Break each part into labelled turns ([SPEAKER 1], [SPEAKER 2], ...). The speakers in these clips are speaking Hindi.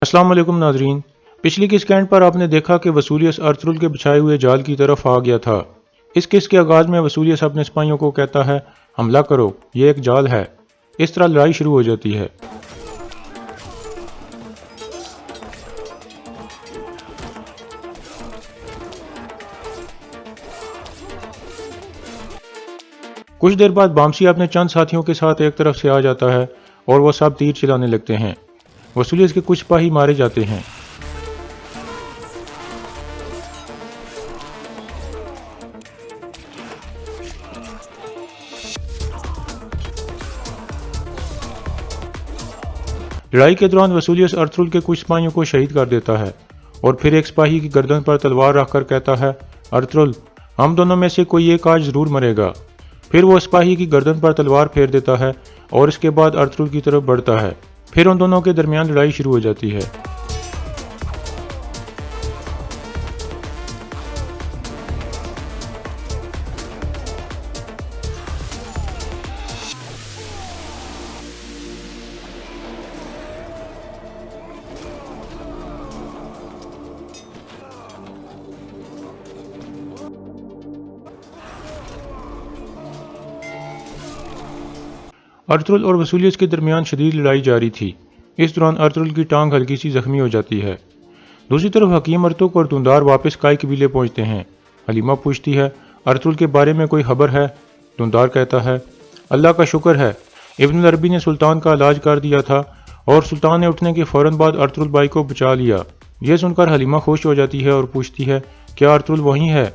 [SPEAKER 1] अस्सलाम वालेकुम नाजरीन। पिछली किस कैंड पर आपने देखा कि वसूलियस अर्तुगरुल के बिछाए हुए जाल की तरफ आ गया था। इस किस के आगाज में वसूलियस अपने सिपाहियों को कहता है, हमला करो, ये एक जाल है। इस तरह लड़ाई शुरू हो जाती है। कुछ देर बाद बामसी अपने चंद साथियों के साथ एक तरफ से आ जाता है और वो सब तीर चलाने लगते हैं। वसूलियस के कुछ सिपाही मारे जाते हैं। लड़ाई के दौरान वसूलियस अर्तुगरुल के कुछ सिपाहियों को शहीद कर देता है और फिर एक सिपाही की गर्दन पर तलवार रखकर कहता है, अर्तुगरुल, हम दोनों में से कोई एक आज जरूर मरेगा। फिर वो सिपाही की गर्दन पर तलवार फेर देता है और इसके बाद अर्तुगरुल की तरफ बढ़ता है। फिर उन दोनों के दरमियान लड़ाई शुरू हो जाती है। अर्तुगरुल और वसूलियस के दरमियान शदीद लड़ाई जारी थी। इस दौरान अर्तुगरुल की टांग हल्की सी जख्मी हो जाती है। दूसरी तरफ हकीम अर्तुग और दुंदार वापस काई कबीले पहुंचते हैं। हलीमा पूछती है, अर्तुगरुल के बारे में कोई खबर है? दुंदार कहता है, अल्लाह का शुक्र है, इब्न अरबी ने सुल्तान का इलाज कर दिया था और सुल्तान ने उठने के फौरन बाद अर्तुगरुल भाई को बचा लिया। यह सुनकर हलीमा खुश हो जाती है और पूछती है, क्या अर्तुगरुल वहीं है?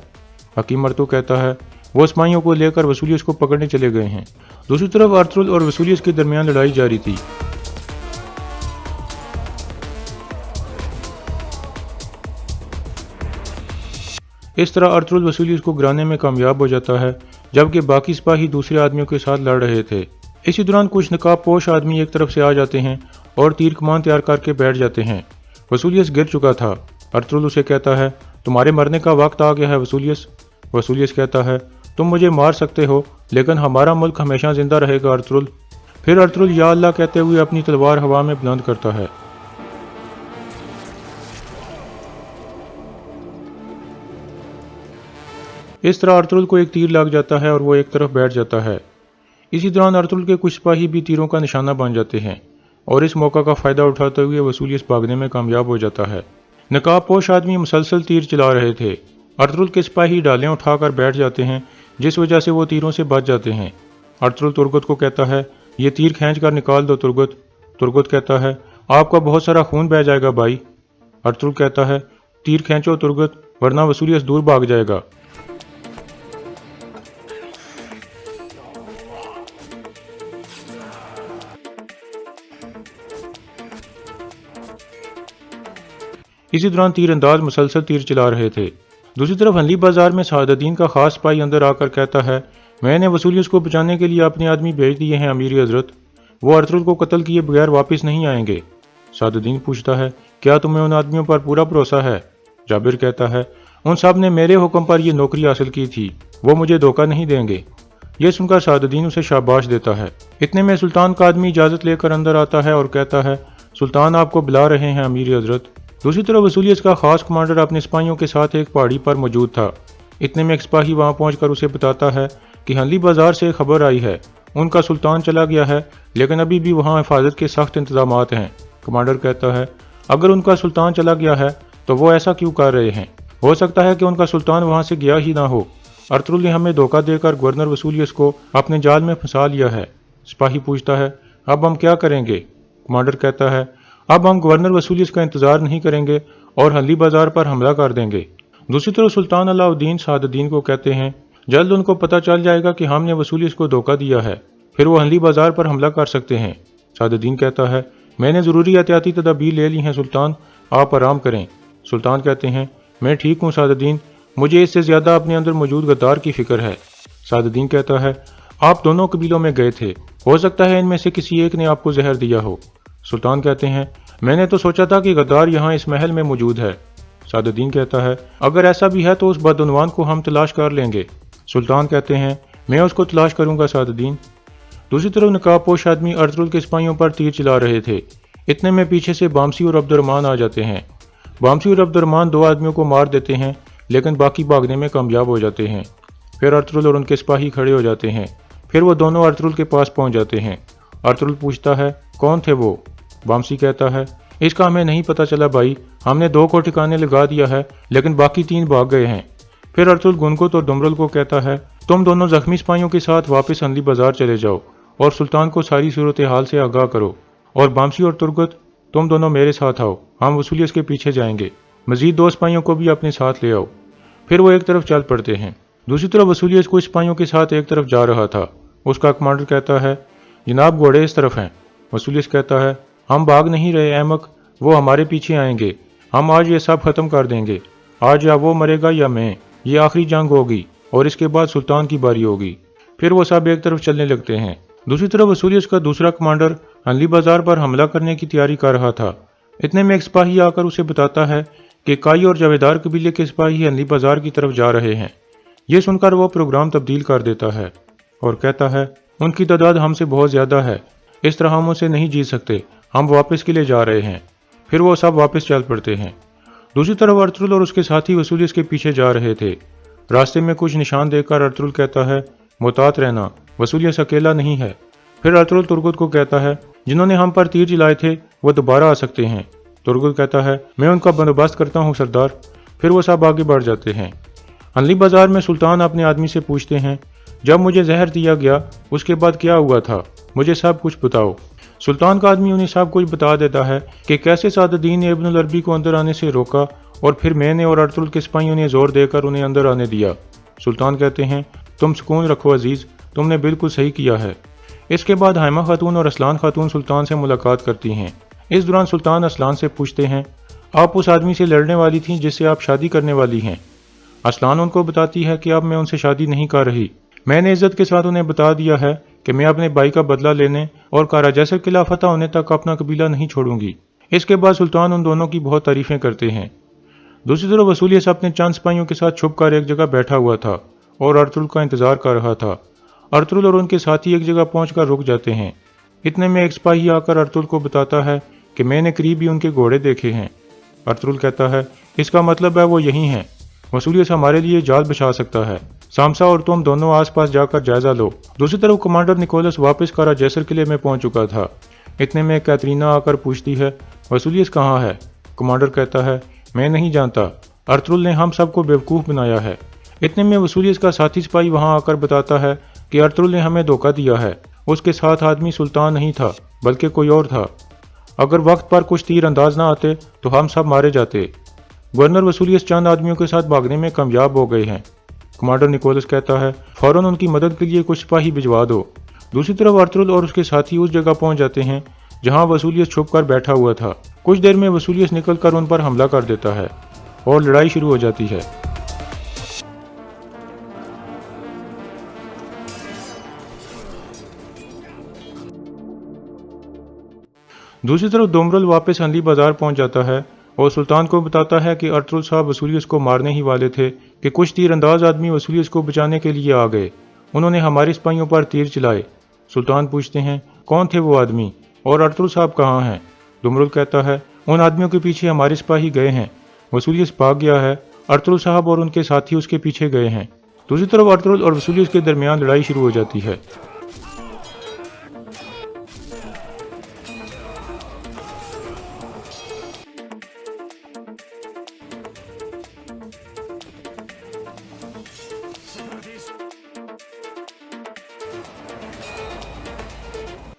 [SPEAKER 1] हकीम अर्तुग कहता है, वो सिपाहियों को लेकर वसूलियस को पकड़ने चले गए हैं। दूसरी तरफ अर्तुगरुल और वसूलियस के दरमियान लड़ाई जारी थी। इस तरह अर्तुगरुल वसूलियस को गिराने में कामयाब हो जाता है, जबकि बाकी सिपाही दूसरे आदमियों के साथ लड़ रहे थे। इसी दौरान कुछ नकाबपोश आदमी एक तरफ से आ जाते हैं और तीर कमान तैयार करके बैठ जाते हैं। वसूलियस गिर चुका था। अर्तुगरुल उसे कहता है, तुम्हारे मरने का वक्त आ गया है वसूलियस। वसूलियस कहता है, तुम मुझे मार सकते हो लेकिन हमारा मुल्क हमेशा जिंदा रहेगा अर्तुगरुल। फिर अर्तुगरुल या अल्लाह कहते हुए अपनी तलवार हवा में बुलंद करता है। इस तरह अर्तुगरुल को एक तीर लग जाता है और वो एक तरफ बैठ जाता है। इसी दौरान अर्तुगरुल के कुछ सिपाही भी तीरों का निशाना बन जाते हैं और इस मौका का फायदा उठाते हुए वसूलियस भागने में कामयाब हो जाता है। नकाबपोश आदमी मुसलसल तीर चला रहे थे। अर्तुगरुल के सिपाही डालें उठाकर बैठ जाते हैं, जिस वजह से वो तीरों से बच जाते हैं। अर्तुगरुल तुर्गत को कहता है, ये तीर खींच कर निकाल दो तुर्गत। तुर्गत कहता है, आपका बहुत सारा खून बह जाएगा भाई। अर्तुगरुल कहता है, तीर खींचो तुर्गत, वरना वसूलियस दूर भाग जाएगा। इसी दौरान तीरंदाज मुसलसल तीर चला रहे थे। दूसरी तरफ हनली बाजार में सआदुद्दीन का खास सिपाही अंदर आकर कहता है, मैंने वसूलियस को बचाने के लिए अपने आदमी भेज दिए हैं अमीर हजरत, वो अर्तुगरुल को कत्ल किए बगैर वापस नहीं आएंगे। सआदुद्दीन पूछता है, क्या तुम्हें उन आदमियों पर पूरा भरोसा है? जाबिर कहता है, उन सब ने मेरे हुक्म पर यह नौकरी हासिल की थी, वो मुझे धोखा नहीं देंगे। यह सुनकर सआदुद्दीन उसे शाबाश देता है। इतने में सुल्तान का आदमी इजाज़त लेकर अंदर आता है और कहता है, सुल्तान आपको बुला रहे हैं अमीर हजरत। दूसरी तरफ वसूलियस का खास कमांडर अपने सिपाहियों के साथ एक पहाड़ी पर मौजूद था। इतने में एक सिपाही वहां पहुंचकर उसे बताता है कि हनली बाजार से खबर आई है, उनका सुल्तान चला गया है लेकिन अभी भी वहां हिफाजत के सख्त इंतजामात हैं। कमांडर कहता है, अगर उनका सुल्तान चला गया है तो वो ऐसा क्यों कर रहे हैं? हो सकता है कि उनका सुल्तान वहां से गया ही ना हो। अर्तुगरुल ने हमें धोखा देकर गवर्नर वसूलियस को अपने जाल में फंसा लिया है। सिपाही पूछता है, अब हम क्या करेंगे? कमांडर कहता है, अब हम गवर्नर वसूलियस का इंतजार नहीं करेंगे और हनली बाजार पर हमला कर देंगे। दूसरी तरफ सुल्तान अलाउद्दीन सआदुद्दीन को कहते हैं, जल्द उनको पता चल जाएगा कि हमने वसूलियस को धोखा दिया है, फिर वो हनली बाजार पर हमला कर सकते हैं। सआदुद्दीन कहता है, मैंने ज़रूरी एहतियाती तदाबीर ले ली हैं सुल्तान, आप आराम करें। सुल्तान कहते हैं, मैं ठीक हूँ सआदुद्दीन, मुझे इससे ज़्यादा अपने अंदर मौजूद गद्दार की फिक्र है। सआदुद्दीन कहता है, आप दोनों कबीलों में गए थे, हो सकता है इनमें से किसी एक ने आपको जहर दिया हो। सुल्तान कहते हैं, मैंने तो सोचा था कि गद्दार यहाँ इस महल में मौजूद है। सआदुद्दीन कहता है, अगर ऐसा भी है तो उस बदउनवान को हम तलाश कर लेंगे। सुल्तान कहते हैं, मैं उसको तलाश करूंगा सआदुद्दीन। दूसरी तरफ नकाबपोश आदमी अर्तुगरुल के सिपाहियों पर तीर चला रहे थे। इतने में पीछे से बामसी और अब्दुर्रहमान आ जाते हैं। बामसी और अब्दुर्रहमान दो आदमियों को मार देते हैं, लेकिन बाकी भागने में कामयाब हो जाते हैं। फिर अर्तुरुल और उनके सिपाही खड़े हो जाते हैं। फिर वो दोनों अर्तुरुल के पास पहुंच जाते हैं। अर्तुरुल पूछता है, कौन थे वो? बामसी कहता है, इसका हमें नहीं पता चला भाई, हमने दो को ठिकाने लगा दिया है, लेकिन बाकी तीन भाग गए हैं। फिर अर्तुरुल गुनगुत और दुमरुल को कहता है, तुम दोनों जख्मी सिपाहियों के साथ वापस अंदली बाजार चले जाओ और सुल्तान को सारी सूरत हाल से आगाह करो। और बामसी और तुर्गत, तुम दोनों मेरे साथ आओ, हम वसूलियत के पीछे जाएंगे। मजीद दो सिपाहियों को भी अपने साथ ले आओ। फिर वो एक तरफ चल पड़ते हैं। दूसरी तरफ वसूलियत कुछ सिपाहियों के साथ एक तरफ जा रहा था। उसका कमांडर कहता है, जनाब घोड़े इस तरफ हैं। वसूलियत कहता है, हम भाग नहीं रहे अहमक, वो हमारे पीछे आएंगे। हम आज ये सब खत्म कर देंगे। आज या वो मरेगा या मैं। ये आखिरी जंग होगी और इसके बाद सुल्तान की बारी होगी। फिर वो सब एक तरफ चलने लगते हैं। दूसरी तरफ वसूलियत का दूसरा कमांडर अंदली बाजार पर हमला करने की तैयारी कर रहा था। इतने में एक सिपाही आकर उसे बताता है कि काई और जावेदार कबीले के सिपाही अंदली बाजार की तरफ जा रहे हैं। ये सुनकर वो प्रोग्राम तब्दील कर देता है और कहता है, उनकी तादाद हमसे बहुत ज़्यादा है, इस तरह हम उनसे नहीं जीत सकते, हम वापस के लिए जा रहे हैं। फिर वो सब वापस चल पड़ते हैं। दूसरी तरफ अर्तुरुल और उसके साथी वसूलियत के पीछे जा रहे थे। रास्ते में कुछ निशान देखकर अर्तुरुल कहता है, मुहतात रहना, वसूलियत अकेला नहीं है। फिर अर्तुरुल तुर्गुत को कहता है, जिन्होंने हम पर तीर चलाए थे वो दोबारा आ सकते हैं। तुर्गुत कहता है, मैं उनका बंदोबस्त करता हूँ सरदार। फिर वो सब आगे बढ़ जाते हैं। अंदली बाजार में सुल्तान अपने आदमी से पूछते हैं, जब मुझे जहर दिया गया उसके बाद क्या हुआ था, मुझे सब कुछ बताओ। सुल्तान का आदमी उन्हें सब कुछ बता देता है कि कैसे सादुद्दीन ने इब्नुल अरबी को अंदर आने से रोका और फिर मैंने और अर्तुरुल के सिपाहियों ने जोर देकर उन्हें अंदर आने दिया। सुल्तान कहते हैं, तुम सुकून रखो अजीज, तुमने बिल्कुल सही किया है। इसके बाद हाइमा खातून और असलान खातून सुल्तान से मुलाकात करती हैं। इस दौरान सुल्तान असलान से पूछते हैं, आप उस आदमी से लड़ने वाली थीं जिससे आप शादी करने वाली हैं? असलान उनको बताती है कि अब मैं उनसे शादी नहीं कर रही। मैंने इज्जत के साथ उन्हें बता दिया है कि मैं अपने भाई का बदला लेने और काराजैसर किला फतह होने तक अपना कबीला नहीं छोड़ूंगी। इसके बाद सुल्तान उन दोनों की बहुत तारीफें करते हैं। दूसरी तरफ वसूलियत अपने चंद सिपाहियों के साथ छुपकर एक जगह बैठा हुआ था और अर्तुरुल का इंतजार कर रहा था। अर्तुरुल और उनके साथी एक जगह पहुंचकर रुक जाते हैं। इतने में एक सिपाही आकर अर्तुरुल को बताता है कि मैंने करीब ही उनके घोड़े देखे हैं। अर्तुरुल कहता है, इसका मतलब है वो यही हैं। वसूलियत हमारे लिए जाल बिछा सकता है। सामसा और तुम दोनों आसपास जाकर जायजा लो। दूसरी तरफ कमांडर निकोलस वापस काराजैसर किले में पहुंच चुका था। इतने में कैथरीना आकर पूछती है, वसूलियत कहाँ है? कमांडर कहता है, मैं नहीं जानता, अर्तुरुल ने हम सबको बेवकूफ़ बनाया है। इतने में वसूलियत का साथी सिपाही वहां आकर बताता है कि अर्तुरुल ने हमें धोखा दिया है। उसके साथ आदमी सुल्तान नहीं था बल्कि कोई और था। अगर वक्त पर कुछ तीर अंदाज ना आते तो हम सब मारे जाते। गवर्नर वसूलियत चंद आदमियों के साथ भागने में कामयाब हो गए हैं। कमांडर निकोलस कहता है, फौरन उनकी मदद के लिए कुछ सिपाही भिजवा दो। दूसरी तरफ अर्तुरुल और उसके साथी उस जगह पहुंच जाते हैं जहां वसूलियत छुपकर बैठा हुआ था। कुछ देर में वसूलियत निकलकर उन पर हमला कर देता है और लड़ाई शुरू हो जाती है। दूसरी तरफ दुमरुल वापस अंदली बाजार पहुंच जाता है और सुल्तान को बताता है कि अर्तुरुल साहब वसूलियत को मारने ही वाले थे कि कुछ तीरंदाज आदमी वसूलियत को बचाने के लिए आ गए। उन्होंने हमारे सिपाहियों पर तीर चलाए। सुल्तान पूछते हैं, कौन थे वो आदमी और अर्तुरुल साहब कहाँ हैं? दुमरुल कहता है, उन आदमियों के पीछे हमारे सिपाही गए हैं। वसूलियत भाग गया है। अर्तुरुल साहब और उनके साथी उसके पीछे गए हैं। दूसरी तरफ अर्तुरुल और वसूलियत के दरमियान लड़ाई शुरू हो जाती है।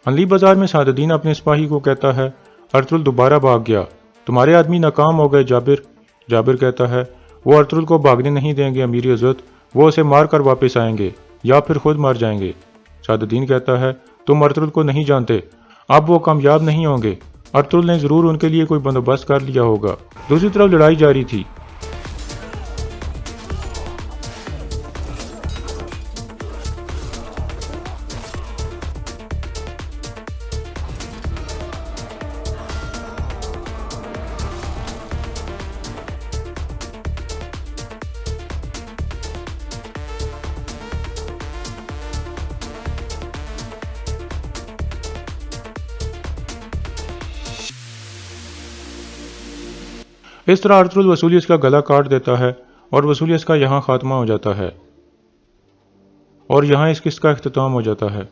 [SPEAKER 1] अंदली बाजार में सादुद्दीन अपने सिपाही को कहता है, अर्तुरुल दोबारा भाग गया, तुम्हारे आदमी नाकाम हो गए जाबिर। जाबिर कहता है, वो अर्तुरुल को भागने नहीं देंगे अमीर हज़रत, वो उसे मार कर वापस आएंगे या फिर खुद मर जाएंगे। सादुद्दीन कहता है, तुम अर्तुरुल को नहीं जानते, अब वो कामयाब नहीं होंगे। अर्तुरुल ने ज़रूर उनके लिए कोई बंदोबस्त कर लिया होगा। दूसरी तरफ लड़ाई जारी थी। इस तरह अर्तुगरुल वसूलियस का गला काट देता है और वसूलियस का यहाँ खात्मा हो जाता है और यहाँ इस किस्त का इख्तिताम हो जाता है।